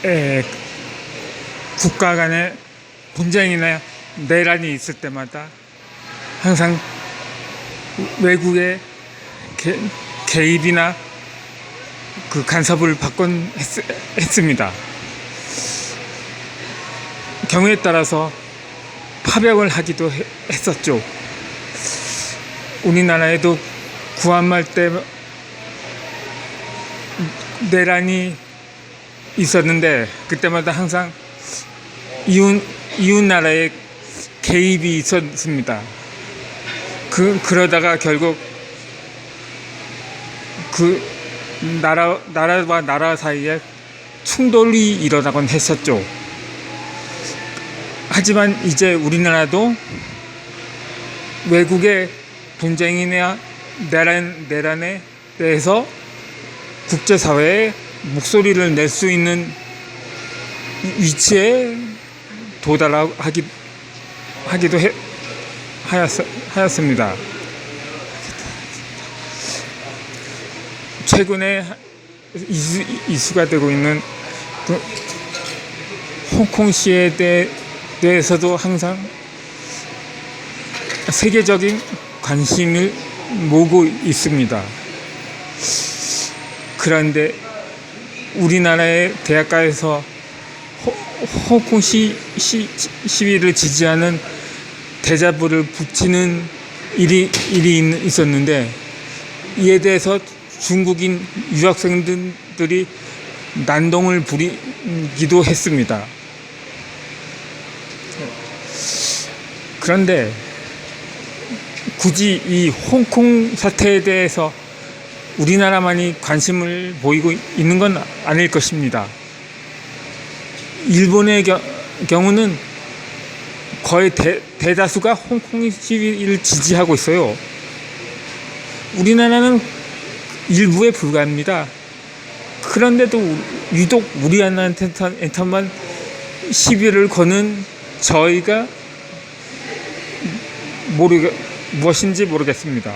에, 국가 간의 분쟁이나 내란이 있을 때마다 항상 외국의 개입이나 그 간섭을 받곤 했습니다. 경우에 따라서 파병을 하기도 했었죠. 우리나라에도 구한말 때 내란이 있었는데 그때마다 항상 이웃 나라의 개입이 있었습니다. 그러다가 결국 그 나라와 나라 사이에 충돌이 일어나곤 했었죠. 하지만 이제 우리나라도 외국의 분쟁이나 내란에 대해서 국제사회에 목소리를 낼 수 있는 위치에 도달하기도 하였습니다. 최근에 이슈가 되고 있는 그 홍콩 시위에 대해서도 항상 세계적인 관심을 모으고 있습니다. 그런데 우리나라의 대학가에서 홍콩 시위를 지지하는 대자보를 붙이는 일이 있었는데 이에 대해서 중국인 유학생들이 난동을 부리기도 했습니다. 그런데 굳이 이 홍콩 사태에 대해서 우리나라만이 관심을 보이고 있는 건 아닐 것입니다. 일본의 경우는 거의 대다수가 홍콩 시위를 지지하고 있어요. 우리나라는 일부에 불과합니다. 그런데도 유독 우리나라한테만 시비를 거는 저희가 무엇인지 모르겠습니다.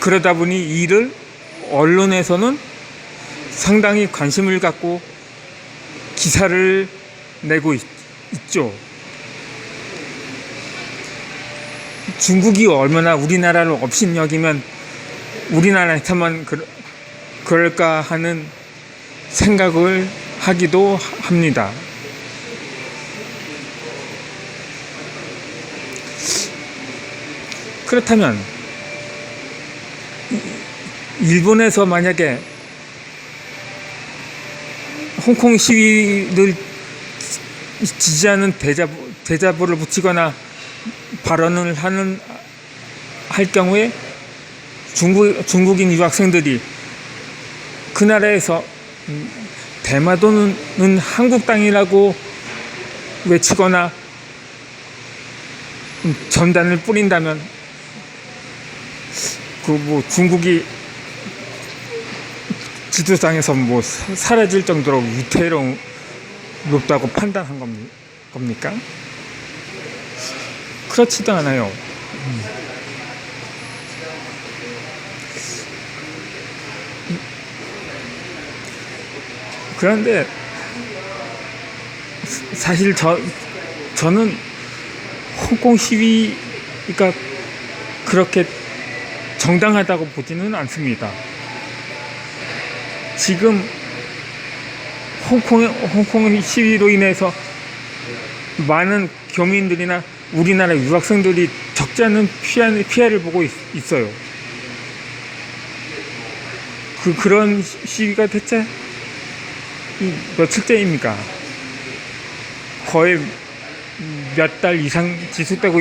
그러다 보니 이를 언론에서는 상당히 관심을 갖고 기사를 내고 있죠. 중국이 얼마나 우리나라를 업신여기면 우리나라에서만 그럴까 하는 생각을 하기도 합니다. 그렇다면 일본에서 만약에 홍콩 시위를 지지하는 대자보를 붙이거나 발언을 할 경우에 중국인 유학생들이 그 나라에서 대마도는 한국 땅이라고 외치거나 전단을 뿌린다면 중국이 지도상에서 사라질 정도로 위태롭다고 판단한 겁니까? 그렇지도 않아요. 그런데 사실 저는 홍콩 시위가 그렇게 정당하다고 보지는 않습니다. 지금 홍콩 시위로 인해서 많은 교민들이나 우리나라 유학생들이 적지 않은 피해를 보고 있어요. 그런 시위가 대체 며칠째입니까? 거의 몇 달 이상 지속되고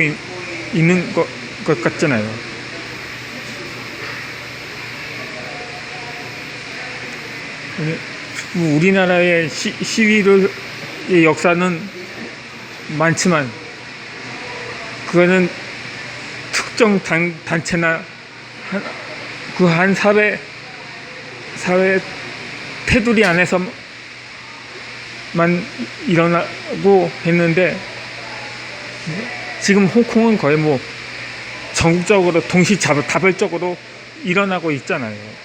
있는 것 같잖아요. 우리나라의 시위의 역사는 많지만 그거는 특정 단체나 그 한 사회 테두리 안에서만 일어나고 했는데 지금 홍콩은 거의 전국적으로 동시다발적으로 일어나고 있잖아요.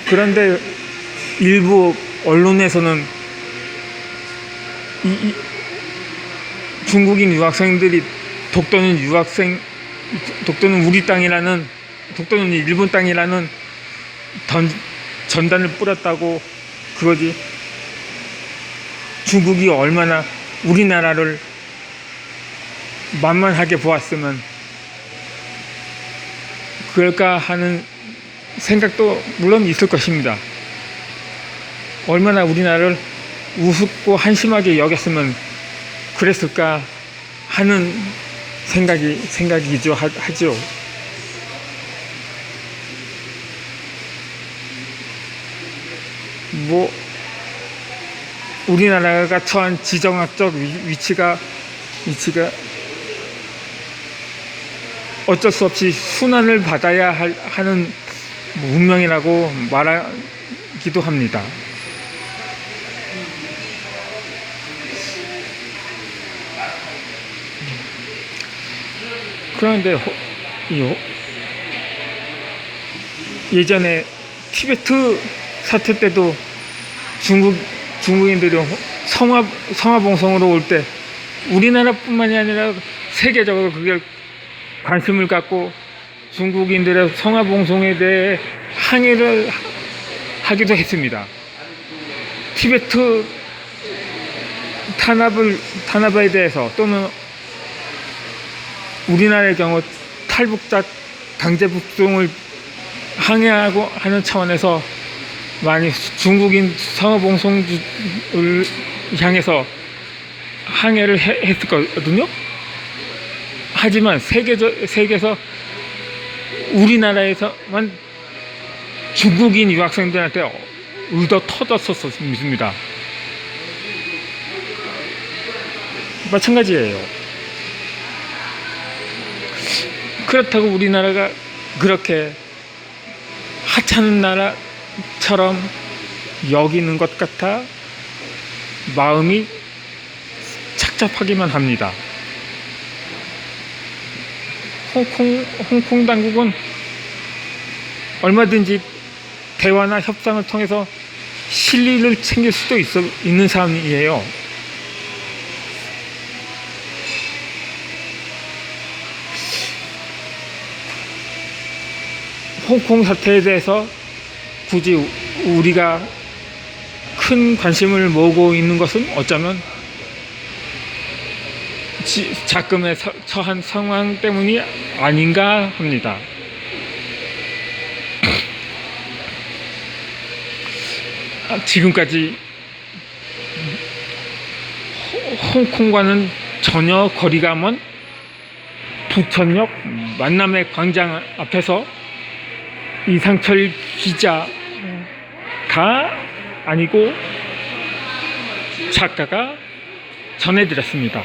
그런데 일부 언론에서는 이 중국인 유학생들이 독도는 우리 땅이라는, 독도는 일본 땅이라는 전단을 뿌렸다고, 그거지. 중국이 얼마나 우리나라를 만만하게 보았으면 그럴까 하는 생각도 물론 있을 것입니다. 얼마나 우리나라를 우습고 한심하게 여겼으면 그랬을까 하는 생각이죠, 하죠. 뭐 우리나라가 처한 지정학적 위치가 어쩔 수 없이 순환을 받아야 하는 운명이라고 말하기도 합니다. 그런데 예전에 티베트 사태 때도 중국인들이 성화봉송으로 올 때 우리나라뿐만이 아니라 세계적으로 그게 관심을 갖고 중국인들의 성화봉송에 대해 항의를 하기도 했습니다. 티베트 탄압에 대해서, 또는 우리나라의 경우 탈북자 강제 북송을 항의하고 하는 차원에서 많이 중국인 성화봉송을 향해서 항의를 했었거든요. 하지만 세계에서 우리나라에서만 중국인 유학생들한테 의도 터졌었습니다. 마찬가지예요. 그렇다고 우리나라가 그렇게 하찮은 나라처럼 여기는 것 같아 마음이 착잡하기만 합니다. 홍콩 당국은 얼마든지 대화나 협상을 통해서 실리를 챙길 수도 있는 사람이에요. 홍콩 사태에 대해서 굳이 우리가 큰 관심을 모으고 있는 것은 어쩌면 작금에 처한 상황 때문이 아닌가 합니다. 지금까지 홍콩과는 전혀 거리가 먼 부천역 만남의 광장 앞에서 이상철 기자가 아니고 작가가 전해드렸습니다.